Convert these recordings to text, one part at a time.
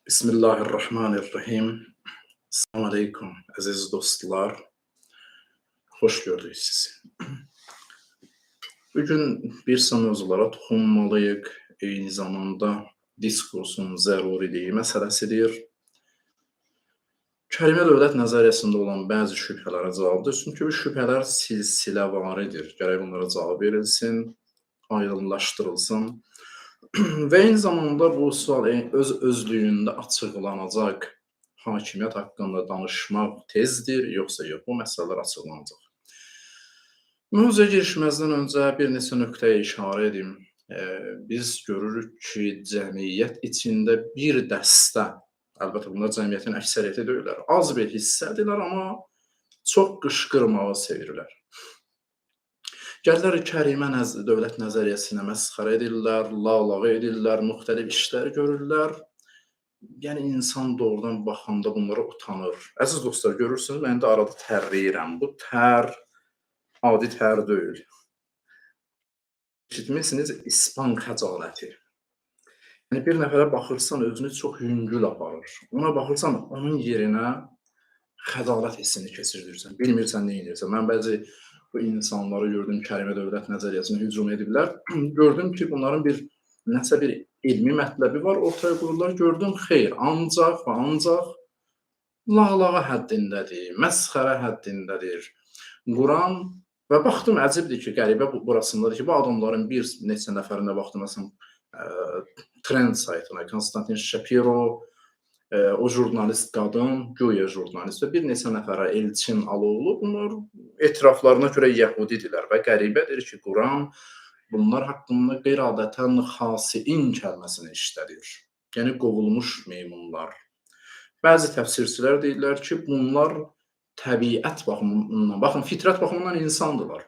Bismillahirrahmanirrahim. Assalamu aleykum, əziz dostlar. Xoş gördük sizi. Bugün bir sıra mövzulara toxunmalıyıq. Eyni zamanda diskursun zəruriliyi məsələsidir. Kəlmə dövlət nəzəriyyəsində olan bəzi şübhələrə cavabdır. Çünki bu şübhələr silsiləvaridir. Gərək bunlara cavab verilsin, aydınlaşdırılsın. Və eyni zamanda bu sual öz-özlüyündə açıqlanacaq hakimiyyət haqqında danışmaq tezdir, yoxsa yox, bu məsələlər açıqlanacaq. Mövzuya girişməzdən öncə bir neçə nöqtəyə işarə edim. Biz görürük ki, cəmiyyət içində bir dəstə, əlbəttə bunlar cəmiyyətin əksəriyyəti deyirlər, az bir hissədirlər, amma çox qışqırmağı sevirlər. Gəlirlər kərimə dövlət nəzəriyyəsinə məsxərə edirlər, lağlağı edirlər, müxtəlif işlər görürlər. Yəni, insan doğrudan baxanda bunlara utanır. Əziz dostlar, görürsünüz, mən də arada tərləyirəm. Bu tər adi tər deyil. Eşitmişsiniz, İspan xəcaləti. Yəni, bir nəfərə baxırsan, özünü çox yüngül aparır. Ona baxırsan, onun yerinə xəcalət hissini keçirirsən. Bilmirsən, nə edirsən. Mən bəzi bu insanları gördüm, kərimə dövlət nəzəriyyəsinə hücum ediblər. Gördüm ki, bunların nəsə bir elmi mətləbi var, ortaya qoyurlar. Gördüm, xeyr, ancaq və ancaq lağlağa həddindədir, məsxərə həddindədir. Quran və baxdım, əcibdir ki, qəribə burasındadır ki, bu adamların bir neçə nəfərinə baxdım, məsələn, trend saytına, Konstantin Shapiro, o jurnalist qadın, güya jurnalist və bir neçə nəfərə Elçin Aloğlu, bunlar etiraflarına görə yəhudidirlər və qəribədir ki, Quran bunlar haqqında qeyri-adətən xasiin kəlməsini işlədir. Yəni, qovulmuş meymunlar. Bəzi təfsirçilər deyirlər ki, bunlar təbiət baxımından, baxın, fitrət baxımından insandırlar.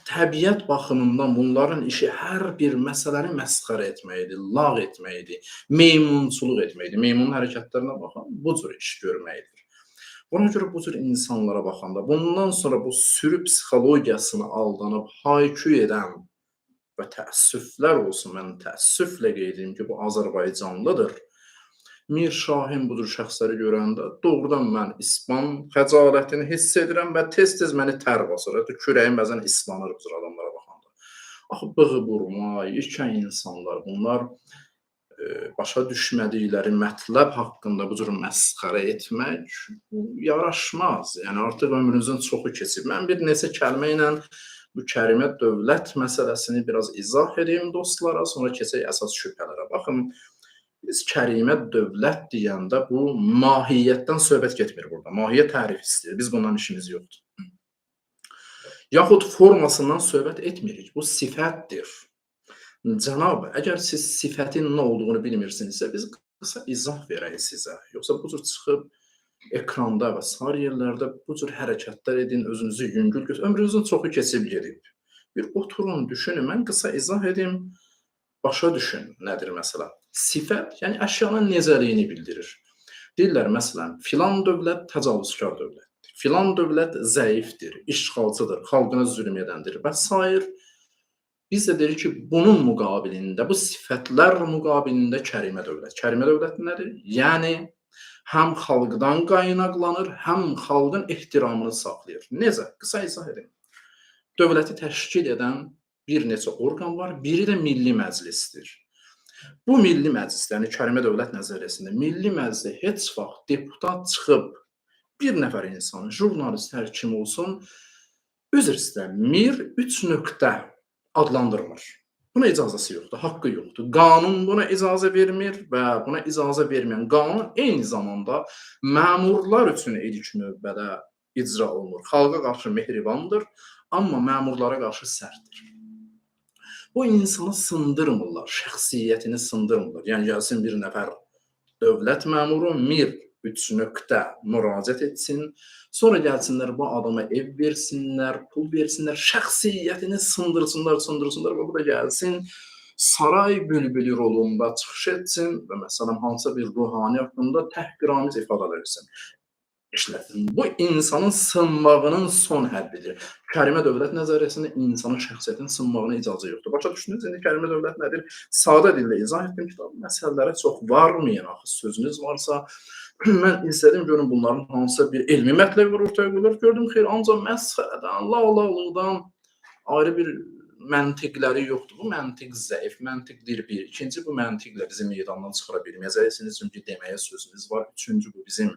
Təbiət baxımından bunların işi hər bir məsələni məsxərə etməkdir, lağ etməkdir, meymunçuluq etməkdir. Meymunun hərəkətlərinə baxın, bu cür iş görməkdir. Ona görə bu cür insanlara baxanda, bundan sonra bu sürü psixologiyasına aldanıb haykü edən və təəssüflər olsun, mən təəssüflə qeyd edim ki, bu Azərbaycanlıdır. Mir Şahin budur şəxsləri görəndə, doğrudan mən İspan xəcalətini hiss edirəm və tez-tez məni tər basır. Hətta kürəyim bəzən islanır bu cür adamlara baxanda. Axı, bığı burma, yekən insanlar, bunlar başa düşmədikləri mətləb haqqında bu cür məsxərə etmək yaraşmaz. Yəni, artıq ömrünüzün çoxu keçib. Mən bir neçə kəlmə ilə bu kərimə dövlət məsələsini biraz izah edeyim dostlara, sonra keçək əsas şübhələrə. Baxın, biz kərimə dövlət deyəndə bu mahiyyətdən söhbət getmir burada. Mahiyyət tərif istəyir. Biz bundan işimiz yoxdur. Yaxud formasından söhbət etmirik. Bu sifətdir. Cənab, əgər siz sifətin nə olduğunu bilmirsinizsə, biz qısa izah verək sizə. Yoxsa bu cür çıxıb ekranda və sair yerlərdə bu cür hərəkətlər edin, özünüzü yüngül götürün. Ömrünüzün çoxu keçib gedib. Bir oturun, düşünün. Mən qısa izah edim. Başa düşün, nədir məsələ? Sifət, yəni əşyanın necəliyini bildirir. Deyirlər, məsələn, filan dövlət təcavüzkar dövlətdir, filan dövlət zəifdir, işğalçıdır, xalqına zülm edəndir və s. Biz də deyirik ki, bunun müqabilində, bu sifətlər müqabilində kərimə dövlət. Kərimə dövlət nədir? Yəni, həm xalqdan qaynaqlanır, həm xalqın ehtiramını saxlayır. Necə? Qısa izah edin. Dövləti təşkil edən bir neçə orqan var, biri də Milli Məclisdir. Bu Milli Məclis, yəni kərimə dövlət nəzəriyyəsində Milli Məclisdə heç vaxt deputat çıxıb bir nəfər insan, jurnalist, hər kim olsun, üzr istəyirəm, Mir 3 nöqtə adlandırmır. Buna icazəsi yoxdur, haqqı yoxdur. Qanun buna icazə vermir və buna icazə verməyən qanun eyni zamanda məmurlar üçün ilk növbədə icra olunur. Xalqa qarşı mehribandır, amma məmurlara qarşı sərtdir. Bu insanı sındırmırlar, şəxsiyyətini sındırmırlar. Yəni, gəlsin bir nəfər dövlət məmuru Mir 3 nöqtə müraciət etsin, sonra gəlsinlər bu adama ev versinlər, pul versinlər, şəxsiyyətini sındırsınlar və bu da gəlsin saray bülbülü rolunda çıxış etsin və məsələn, hansısa bir ruhani haqqında təhqiramiz ifadələr etsin. işlətin. Bu insanın sınmağının son həddidir. Kərimə dövlət nəzəriyyəsində insanın şəxsiyyətinin sınmağına icazə yoxdur. Başa düşdünüz? İndi kərimə dövlət nədir? Sadə dillə izah etdim kitabı. Məsələlərə çox varmayın axı. Sözünüz varsa mən istədim görüm bunların hansısa bir elmi mətləb var ortaya qoyulur. Gördüm xeyr, ancaq məsxərədən, lağlaqlıqdan ayrı bir məntiqləri yoxdur. Bu məntiq zəif, məntiqdir bir. İkinci, bu məntiqlə bizi meydandan çıxara bilməyəcəksiniz, çünki deməyə sözünüz var. Üçüncü, bu bizim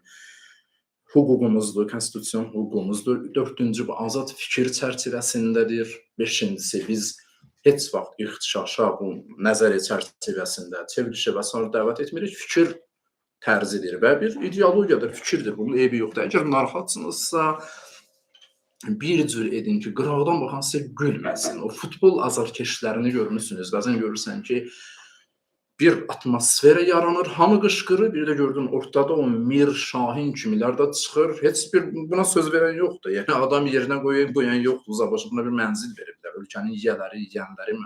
hüququmuzdur, konstitusion hüququmuzdur. Dördüncü, bu azad fikir çərçivəsindədir. Beşincisi, biz heç vaxt ixtişaşa, bu nəzəriyyə çərçivəsində çevrilişə və s. dəvət etmirik. Fikir tərzidir və bir ideologiyadır, fikirdir. Bunun eybi yoxdur. Əgər narahatsınızsa, bir cür edin ki, qıraqdan baxan sizə gülməsin. O futbol azarkeşlərini görmüsünüz. Bəzən görürsən ki, bir atmosfera yaranır, hamı qışqırır, bir də gördün ortada o Mir Şahin kimilər də çıxır. Heç bir buna söz verən yoxdur. Yəni adam yerinə qoyan yoxdur. Uzaqbaşı buna bir mənzil veriblər. Ölkənin yiyələri, yiyənləri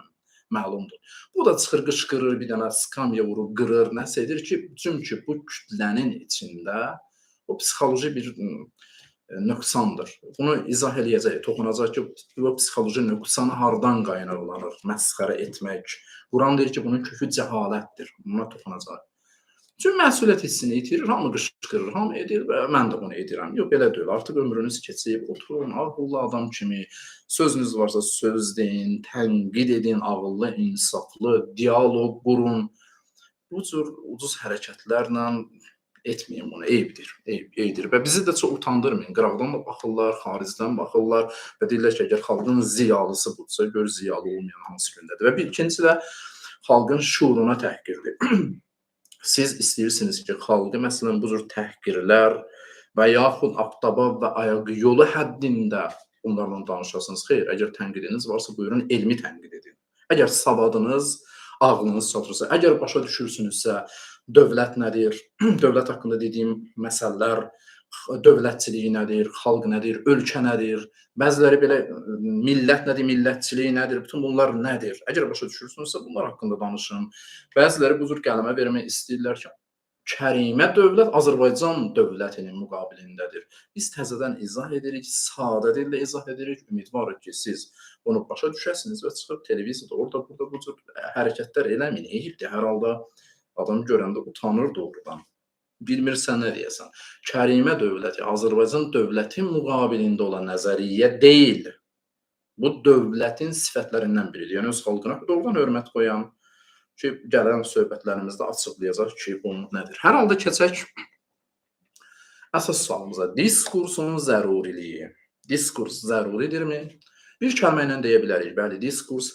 məlumdur. Bu da çıxır, qışqırır, bir dənə skamya vurub, qırır, nəsə edir ki, çünki bu kütlənin içində o psixoloji bir nöqsandır. Bunu izah eləyəcək, toxunacaq ki, bu psixoloji nöqsanı hardan qaynaqlanır, məsxərə etmək. Quran deyir ki, bunun kökü cəhalətdir. Buna toxunacaq. Çünki məsuliyyət hissini itirir, hamı qışqırır, hamı edir və mən də bunu edirəm. Yox, belə deyil. Artıq ömrünüz keçib, oturun, ağıllı adam kimi, sözünüz varsa söz deyin, tənqid edin, ağıllı, insaflı, dialoq qurun. Bu cür ucuz hərəkətlərlə etməyin bunu, eyibdir, eyibdir və bizi də çox utandırmayın. Qıraqdan da baxırlar, xaricdən baxırlar və deyirlər ki, əgər xalqın ziyalısı budursa, gör ziyalı olmayan hansı gündədir. Və bir ikincisi də xalqın şuuruna təhqirdir. Siz istəyirsiniz ki, xalqı məsələn bu cür təhqirlər və yaxud avtobab və ayaq yolu həddində onlarla danışasınız. Xeyr, əgər tənqidiniz varsa, buyurun elmi tənqid edin. Əgər savadınız, ağlınız çatırsa, əgər başa düşürsünüzsə, dövlət nədir, dövlət haqqında dediyim məsələlər, dövlətçilik nədir, xalq nədir, ölkə nədir, bəziləri belə millət nədir, millətçilik nədir, bütün bunlar nədir? Əgər başa düşürsünüzsə, bunlar haqqında danışın. Bəziləri bu cür qələmə vermək istəyirlər ki, kərimə dövlət Azərbaycan dövlətinin müqabilindədir. Biz təzədən izah edirik, sadə dillə izah edirik. Ümidvarıq ki, siz bunu başa düşəsiniz və çıxıb televiziyada, orada, burada bu cür hərəkətlər eləməyin. Eyibdir, hər halda adam görəndə utanır doğrudan. Bilmirsən nə deyəsən. Kərimə dövləti, Azərbaycan dövləti müqabilində olan nəzəriyyə deyil. Bu dövlətin sifətlərindən biridir. Yəni öz xalqına doğrudan hörmət qoyan ki, gələn söhbətlərimizdə açıqlayacaq ki, bu nədir. Hər halda keçək əsas sualımıza. Diskursun zəruriliyi. Diskurs zəruridirmi? Bir kəlmə ilə deyə bilərik. Bəli, diskurs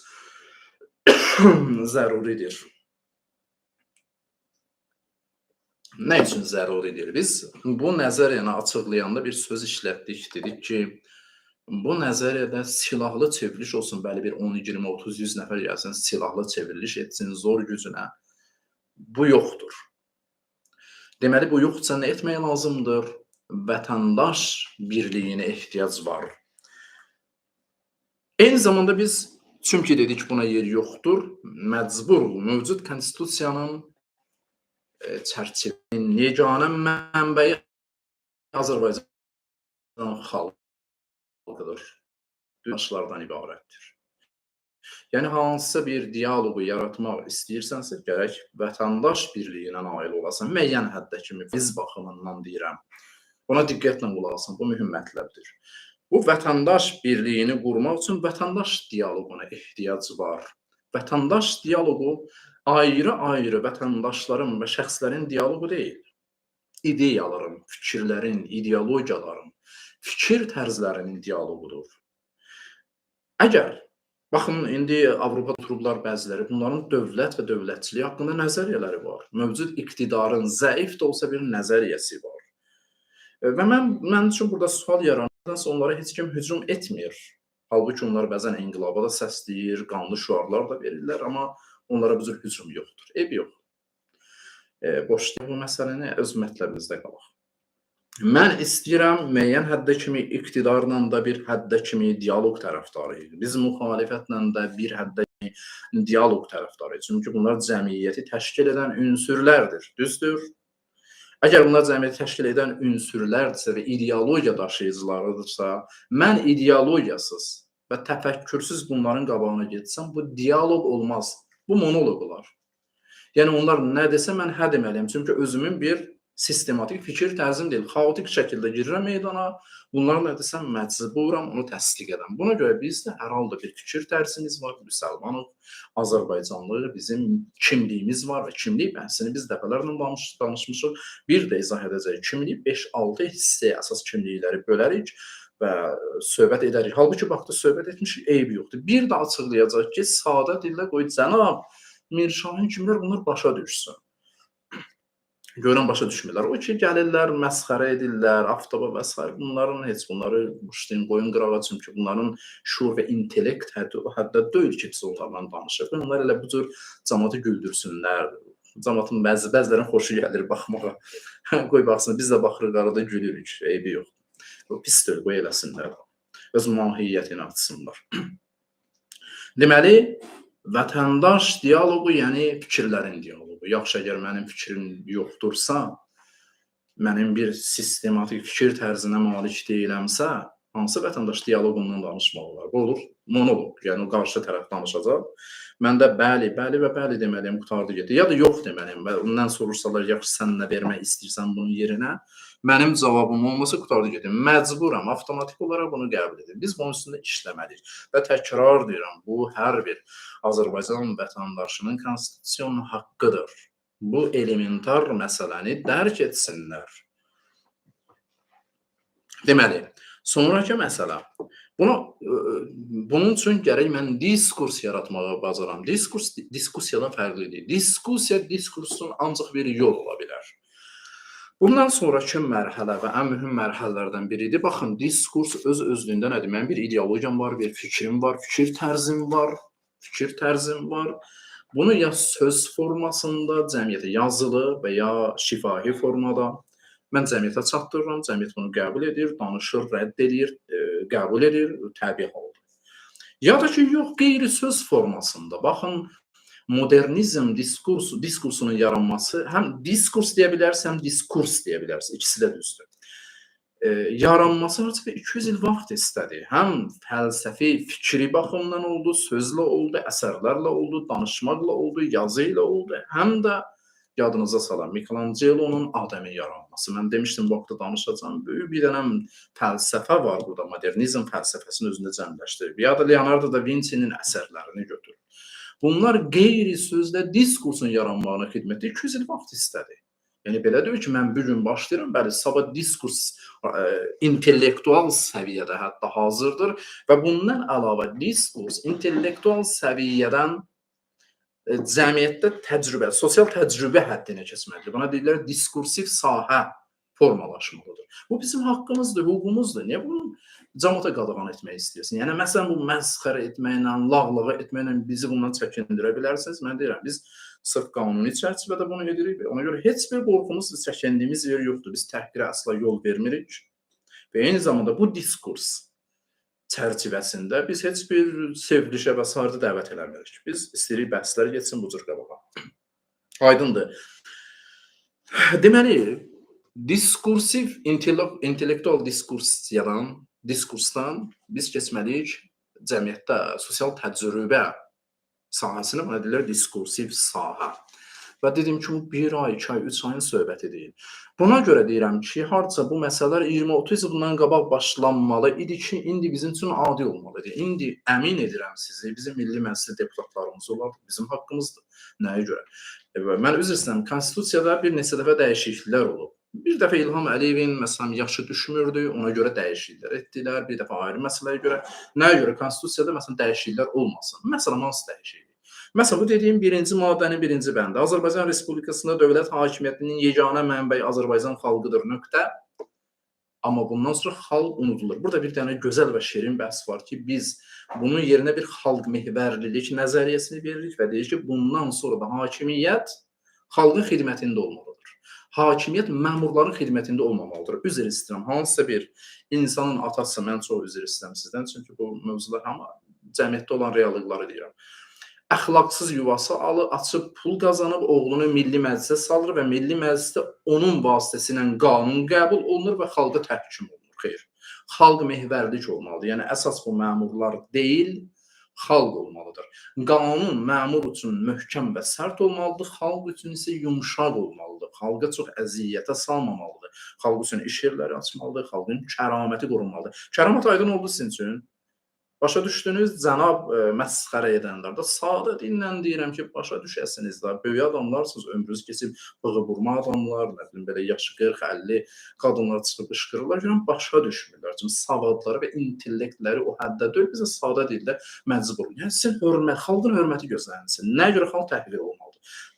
zəruridir. Nə üçün zəruridir? Biz bu nəzəriyyəni açıqlayanda bir söz işlətdik. Dedik ki, bu nəzəriyyədə silahlı çevriliş olsun, bəli bir 10, 20, 30, 100 nəfər gəlsin, silahlı çevriliş etsin, zor gücünə. Bu yoxdur. Deməli, bu yoxdursa nə etmək lazımdır? Vətəndaş birliyinə ehtiyac var. Eyni zamanda biz, çünki dedik buna yer yoxdur, məcbur mövcud konstitusiyanın çərçivəsinin yeganə mənbəyi Azərbaycan xalqıdır. Dünyadaşlardan ibarətdir. Yəni, hansısa bir dialoqu yaratmaq istəyirsənsə, gərək vətəndaş birliyinə nail olasan. Müəyyən həddə kimi, biz baxımından deyirəm. Buna diqqətlə qulaq asın, bu mühüm mətləbdir. Bu vətəndaş birliyini qurmaq üçün vətəndaş dialoquna ehtiyac var. Vətəndaş dialoqu ayrı-ayrı vətəndaşların və şəxslərin dialoqu deyil. İdeyaların, fikirlərin, ideologiyaların, fikir tərzlərinin dialoqudur. Əgər, baxın, indi Avropa turublar bəziləri, bunların dövlət və dövlətçiliyi haqqında nəzəriyyələri var. Mövcud iqtidarın zəif də olsa bir nəzəriyyəsi var. Və mən üçün burada sual yaranırsa onlara heç kim hücum etmir. Halbuki onlar bəzən inqilaba da səsləyir, qanlı şüarlar da verirlər, amma onlara bu cür hücum yoxdur. Eyb yox. Boşlayaq bu məsələni, öz mətləbimizdə qalaq. Mən istəyirəm müəyyən həddə kimi iqtidarla da bir həddə kimi dialoq tərəfdarıyıq. Biz müxalifətlə də bir həddə kimi dialoq tərəfdarıyıq. Çünki bunlar cəmiyyəti təşkil edən ünsürlərdir. Düzdür? Əgər bunlar cəmiyyəti təşkil edən ünsürlərdirsə və ideologiya daşıyıcılarıdırsa, mən ideologiyasız və təfəkkürsüz bunların qabağına getsəm, bu dialoq olmaz. Bu monoloq olar. Yəni onlar nə desə mən hə deməliyəm. Çünki özümün bir sistematik fikir tərzim deyil. Xaotik şəkildə girirəm meydana. Bunlar nə desəm məcburam onu təsdiq edəm. Buna görə bizdə hər halda bir fikir tərzimiz var. Müsəlmanıq, Azərbaycanlıq, bizim kimliyimiz var və kimlik bəhsini biz dəfələrlə danışmışıq. Bir də izah edəcəyik. Kimlik 5-6 hissəyə əsas kimlikləri bölərik və söhbət edərik. Halbuki vaxtda söhbət etmişik, eyb yoxdur. Bir də açıqlayacaq ki, sadə dillə qoy cənab Mirşahin kimlər bunlar başa düşsün. Görən başa düşmürlər. O ki, gəlirlər, məsxərə edirlər, aftaba və s. Bunların heç bunları muşdayın, qoyun qırağa, çünki bunların şuur və intellekt həddə deyil ki, biz onlarla danışıq. Onlar elə bu cür cəmatı güldürsünlər. Cəmatın bəzilərin xoşu gəlir baxmağa. Qoy baxsın, biz də baxırıq, arada gülürük, eybi yox. O pis deyil, qoy eləsinlər. Öz mahiyyətini açsınlar. Deməli, vətəndaş dialoqu, yəni fikirlərin dialoqu. Yaxşı, əgər mənim fikrim yoxdursa, mənim bir sistematik fikir tərzinə malik deyiləmsə, hansı vətəndaş dialoqundan danışmaq olar? Bu olur monoloq, yəni o qarşı tərəf danışacaq. Mən də bəli, bəli və bəli deməliyəm, qutardı getdi. Ya da yox deməliyəm və ondan soruşsalar, yaxşı sən nə vermək istəyirsən bunun yerinə, mənim cavabım olmasa qutardı getdi. Məcburam, avtomatik olaraq bunu qəbul edim. Biz bunun üstündə işləməliyik və təkrar deyirəm, bu hər bir Azərbaycan vətəndaşının konstitusiyon haqqıdır. Bu elementar məsələni dərk etsinlər. Deməli, sonraki məsələ. Bunun üçün gərək mən diskurs yaratmağı bacaram. Diskussiyadan fərqlidir. Diskussiya, diskursun ancaq bir yol ola bilər. Bundan sonraki mərhələ və ən mühüm mərhələlərdən biridir. Baxın, diskurs öz-özlüyündə nədir? Mənim bir ideologiyam var, bir fikrim var, fikir tərzim var. Bunu ya söz formasında, cəmiyyətə yazılı və ya şifahi formada mən cəmiyyətə çatdırıram, cəmiyyət bunu qəbul edir, danışır, rədd edir, qəbul edir, təbii haldır. Ya da ki, yox, qeyri-söz formasında. Baxın, modernizm diskursunun yaranması, həm diskurs deyə bilərsiniz, həm diskurs deyə bilərsiniz. İkisi də düzdür. Yaranması artıq 200 il vaxt istədi. Həm fəlsəfi, fikri baxımdan oldu, sözlə oldu, əsərlərlə oldu, danışmaqla oldu, yazı ilə oldu, həm də yadınıza salam, Michelangelo'nun Adəmin yaranması. Mən demişdim, vaxtda danışacağım. Böyük bir dənəm fəlsəfə var burada, modernizm fəlsəfəsini özündə cəmləşdirib. Ya da Leonardo da Vinci'nin əsərlərini götürür. Bunlar qeyri-sözdə diskursun yaranmağına xidmətdə 200 il vaxt istədi. Yəni, belə deyir ki, mən bugün başlayıram, bəli, sabah diskurs intellektual səviyyədə hətta hazırdır və bundan əlavə diskurs intellektual səviyyədən cəmiyyətdə təcrübə, sosial təcrübə həddinə keçməlidir. Buna deyirlər, diskursiv sahə formalaşmalıdır. Bu bizim haqqımızdır, hüququmuzdur. Niyə bunu cəmiyyətə qadağan etmək istəyirsin? Yəni, məsələn, bu məsxərə etməklə, lağlağa etməklə bizi bundan çəkindirə bilərsiniz. Mən deyirəm, biz sırf qanuni çərçivədə bunu edirik. Ona görə heç bir qorxumuz, çəkindiyimiz yer yoxdur. Biz təhqirə əsla yol vermirik. Və eyni zamanda bu diskurs çərçivəsində biz heç bir sevgilişə və s. dəvət eləmirik. Biz istəyirik bəhslər geçsin bu cür qabağa. Aydındır. Deməli, diskursiv, intellektual diskursdan biz keçməliyik cəmiyyətdə sosial təcrübə sahəsini, buna deyirlər diskursiv sahə. Və dediyim kimi, 1 ay, 2 ay, 3 ayın söhbəti deyil. Buna görə deyirəm ki, harca bu məsələlər 20-30 il bundan qabaq başlanmalı idi ki, indi bizim üçün adi olmalıdır. İndi əmin edirəm sizi, bizim milli məclis deputatlarımız olar, bizim haqqımızdır. Nəyə görə? Mən üzr istəyirəm, konstitusiyada bir neçə dəfə dəyişikliklər olub. Bir dəfə İlham Əliyevin məsələn yaşı düşmürdü, ona görə dəyişikliklər etdilər. Bir dəfə ayrı məsələyə görə. Nəyə görə konstitusiyada məsələn dəyişikliklər olmasın? Məsələn, hansı dəyişiklik? Məsələn, bu dediyim 1-ci maddənin 1-ci bəndi. Azərbaycan Respublikasında dövlət hakimiyyətinin yeganə mənbəyi Azərbaycan xalqıdır, nöqtə. Amma bundan sonra xalq unudulur. Burada bir dənə gözəl və şirin bəhs var ki, biz bunun yerinə bir xalq mehvərlilik nəzəriyyəsini veririk və deyirik ki, bundan sonra da hakimiyyət xalqın xidmətində olmalıdır. Hakimiyyət məmurların xidmətində olmamalıdır. Üzr istəyirəm, hansısa bir insanın atası, mən çox üzr istəyirəm sizdən, çünki bu mövzular amma cəmiyyətdə olan reallıqları deyirəm. əxlaqsız yuvası açıb pul qazanıb, oğlunu Milli Məclisə salır və Milli Məclisdə onun vasitəsilə qanun qəbul olunur və xalqa təhkim olunur. Xeyr, xalq mehvərlik olmalıdır. Yəni əsas bu məmurlar deyil, xalq olmalıdır. Qanun məmur üçün möhkəm və sərt olmalıdır, xalq üçün isə yumşaq olmalıdır. Xalqa çox əziyyətə salmamalıdır. Xalq üçün iş yerləri açmalıdır, xalqın kəraməti qorunmalıdır. Kəramət aydın oldu sizin üçün? Başa düşdünüz, cənab məsxərə edənlər də sadə dillə deyirəm ki, başa düşəsiniz də. Böyük adamlarsınız, ömrünüz keçib bığı burma adamlar, nə bilim belə yaşı 40-50 qadınlar çıxıb qışqırırlar. Görürəm başa düşmürlər. Çünki savadları və intellektləri o həddə deyil, bizə sadə dildə məcbur. Yəni sizin hörmət, xalqın hörməti gözlənilsin. Nəyə görə xalq təhqir olunmalıdır?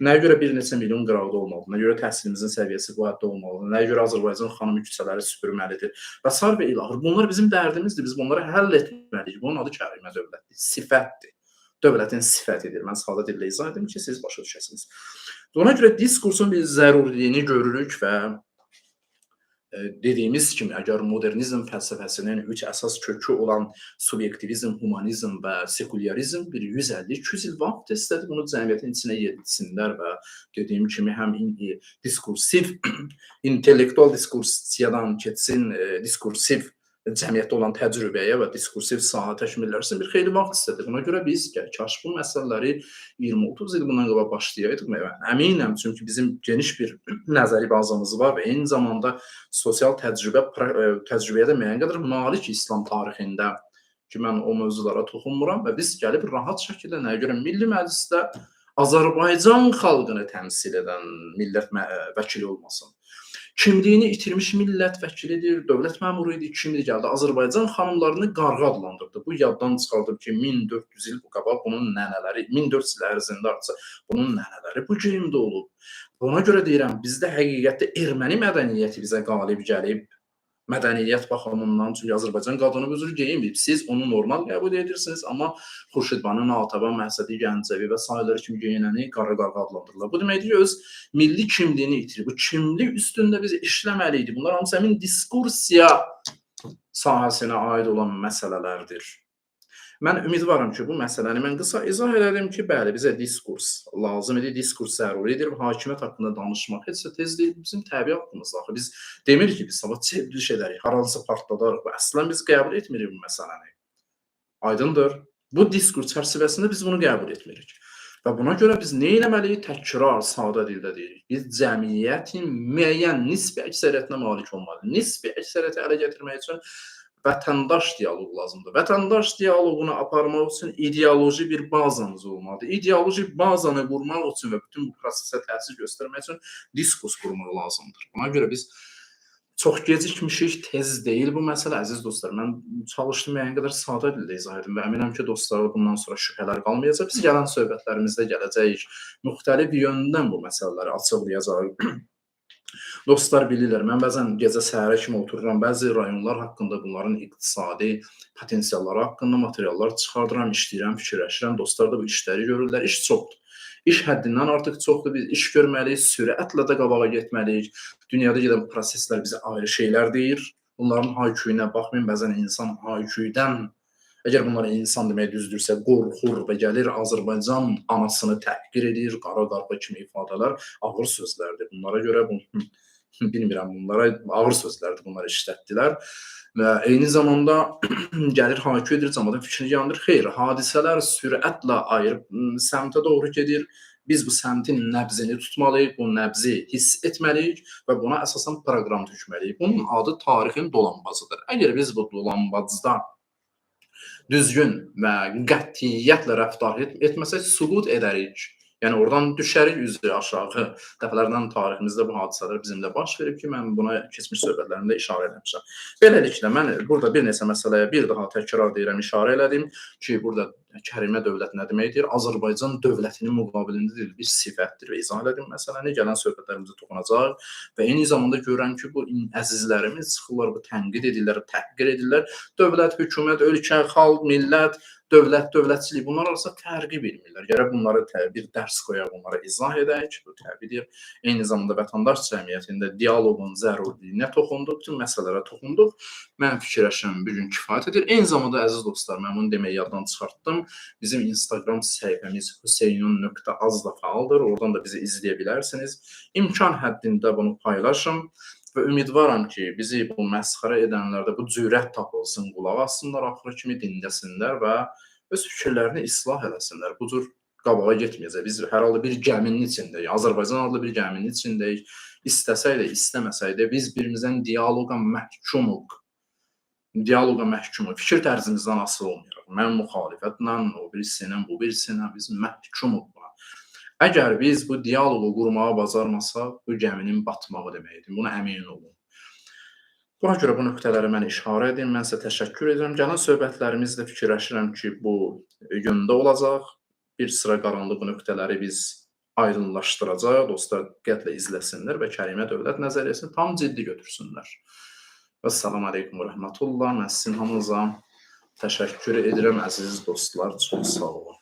Nəyə görə bir neçə milyon qıraqda olmalıdır? Nəyə görə təhsilimizin səviyyəsi bu həddə olmalıdır? Nəyə görə Azərbaycan xanımı küçələri süpürməlidir? Və sair və ilaxır. Bunlar bizim dərdimizdir. Biz bunları həll etməliyik. Bunun adı kərimə dövlətdir. Sifətdir. Dövlətin sifətidir. Mən sadə dillə izah edim ki, siz başa düşəsiniz. Ona görə diskursun biz zəruriliyini görürük və dediyimiz kimi, əgər modernizm fəlsəfəsinin üç əsas kökü olan subyektivizm, humanizm və sekulyarizm bir 150-200 il vaxt istədi, bunu cəmiyyətin içinə yeritsinlər və dediyim kimi həm diskursiv, intellektual diskursiyadan keçsin, diskursiv cəmiyyətdə olan təcrübəyə və diskursiv sahə təkmillərsin bir xeyli vaxt istədi. Buna görə biz kaş bu məsələləri 20-30 il bundan qabaq başlayaydıq. Əminəm, çünki bizim geniş bir nəzəri bazamız var və eyni zamanda sosial təcrübəyə də müəyyən qədər malik İslam tarixində ki, mən o mövzulara toxunmuram və biz gəlib rahat şəkildə nəyə görə Milli Məclisdə Azərbaycan xalqını təmsil edən millət vəkili olmasın. Kimliyini itirmiş millət vəkilidir, dövlət məmuru idi, kimdir gəldi, Azərbaycan xanımlarını qarğa adlandırdı. Bu yaddan çıxardıb ki, 1400 il bu qabaq bunun nənələri, 1400 il ərzində artısa bunun nənələri bu geyimdə olub. Buna görə deyirəm, bizdə həqiqətdə erməni mədəniyyəti bizə qalib gəlib. Mədəniyyət baxımından, çünki Azərbaycan qadını bu cür geyinməyib. Siz onu normal qəbul edirsiniz, amma Xurşidbanu, Natəvan, Məhsədi, Gəncəvi və sairələri kimi geyinəni qarğa-qarğa adlandırırlar. Bu deməkdir ki, öz milli kimliyini itirib. Bu kimlik üstündə biz işləməliydik. Bunlar hamısı həmin diskursiya sahəsinə aid olan məsələlərdir. Mən ümidvaram ki, bu məsələni mən qısa izah elədim ki, bəli, bizə diskurs lazım idi, diskurs zəruridir və hakimiyyət haqqında danışmaq heç də tez deyil, bizim təbii haqqımızdır. Axı biz demirik ki, biz sabah çevriliş edərik, haransı partladarıq və əslən biz qəbul etmirik bu məsələni. Aydındır. Bu diskurs çərçivəsində biz bunu qəbul etmirik. Və buna görə biz nə etməliyik? Təkrar, sadə dildə deyirik. Biz cəmiyyətin müəyyən nisbi əksəriyyətinə malik olmalıyıq. Nisbi əksəriyyəti ələ gətirmək üçün vətəndaş dialoq lazımdır. Vətəndaş dialoqunu aparmaq üçün ideoloji bir bazanız olmalıdır. İdeoloji bazanı qurmaq üçün və bütün bu prosesə təsir göstərmək üçün diskurs qurmaq lazımdır. Buna görə biz çox gecikmişik, tez deyil bu məsələ, əziz dostlar. Mən çalışdım müəyyən qədər sadə dildə izah edim və əminəm ki, dostlara bundan sonra şübhələr qalmayacaq. Biz gələn söhbətlərimizdə gələcəyik, müxtəlif yöndən bu məsələləri açıqlayacağıq. Dostlar bilirlər, mən bəzən gecə səhərə kimi otururam, bəzi rayonlar haqqında, bunların iqtisadi potensialları haqqında materiallar çıxardıram, işləyirəm, fikirləşirəm. Dostlar da bu işləri görürlər, iş çoxdur. İş həddindən artıq çoxdur, biz iş görməliyik, sürətlə də qabağa getməliyik. Dünyada gedən proseslər bizə ayrı şeylər deyir. Bunların hayküyünə baxmayın, bəzən insan hayküydən, əgər bunlar insan demək düzdürsə, qorxur və gəlir Azərbaycan anasını təhqir edir, qara-qarğa kimi ifadələr ağır sözlərdir. Bunlara görə bilmirəm, bunlara ağır sözlərdir, bunları işlətdilər. Və eyni zamanda gəlir haykü edir, cəmaatın fikrini yandırır. Xeyr, hadisələr sürətlə ayırıb səmtə doğru gedir. Biz bu səmtin nəbzini tutmalıyıq, bu nəbzi hiss etməliyik və buna əsasən proqram tökməliyik. Bunun adı tarixin dolambacıdır. Əgər biz bu dolambacda düzgün və qətiyyətlə rəftar etməsək, süqut edərik. Yəni, oradan düşərik üzrə aşağı. Dəfələrdən tariximizdə bu hadisələr bizimlə baş verib ki, mən buna keçmiş söhbətlərimdə işarə eləmişəm. Beləliklə, mən burada bir neçə məsələyə bir daha təkrar deyirəm, işarə elədim ki, burada kərimə dövlət nə deməkdir? Azərbaycan dövlətinin müqabilində bir sifətdir və izah elədim məsələni. Gələn söhbətlərimizə toxunacaq və eyni zamanda görürəm ki, bu əzizlərimiz çıxırlar, bu tənqid edirlər, təhqir edirlər. Dövlət, hökumət, ölkə, xalq, millət, dövlət, dövlətçilik, bunlar arasında fərqi bilmirlər. Gərək bunları bir dərs qoyaq, bunlara izah edək, bu təbiidir. Eyni zamanda vətəndaş cəmiyyətində dialoqun zərurliyinə toxunduq, bütün məsələlərə toxunduq. Mən fikirləşirəm, bir gün kifayət edir. Eyni zamanda, əziz dostlar, mən bunu deməyi yaddan çıxartdım. bizim Instagram səhifəmiz huseynun.az da faaldır. Oradan da bizi izləyə bilərsiniz. İmkan həddində bunu paylaşın və ümidvaram ki, bizi bu məsxərə edənlərdə bu cürət tapılsın, qulaq assınlar, axırı kimi dinləsinlər və öz fikirlərini islah eləsinlər. Bu cür qabağa getməyəcək. Biz hər halda bir gəminin içindəyik. Azərbaycan adlı bir gəminin içindəyik. İstəsək də, istəməsək də biz birimizdən diyaloqa məhkumuq. Diyaloqa məhkumuq. Fikir tərzimizdən asılı olmayaraq. Mən müxalifətlə, o birisindən, bu birisindən biz məhkumuq buna. Əgər biz bu diyaloqu qurmağa bacarmasaq, bu gəminin batmağı deməkdir. Buna əmin olun. Buna görə bu nöqtələri mən işarə edim. Mən sizə təşəkkür edirəm. Gələn söhbətlərimizdə fikirləşirəm ki, bu yöndə olacaq. Bir sıra qaranlıq nöqtələri biz aydınlaşdıracaq. Dostlar diqqətlə izləsinlər və Kərimə Dövlət Nəzəriyyəsini tam ciddi götürsünlər. Əssalamu aleykum və rəhmətullah. Mən sizin hamınıza təşəkkür edirəm, əziz dostlar. Çox sağ olun.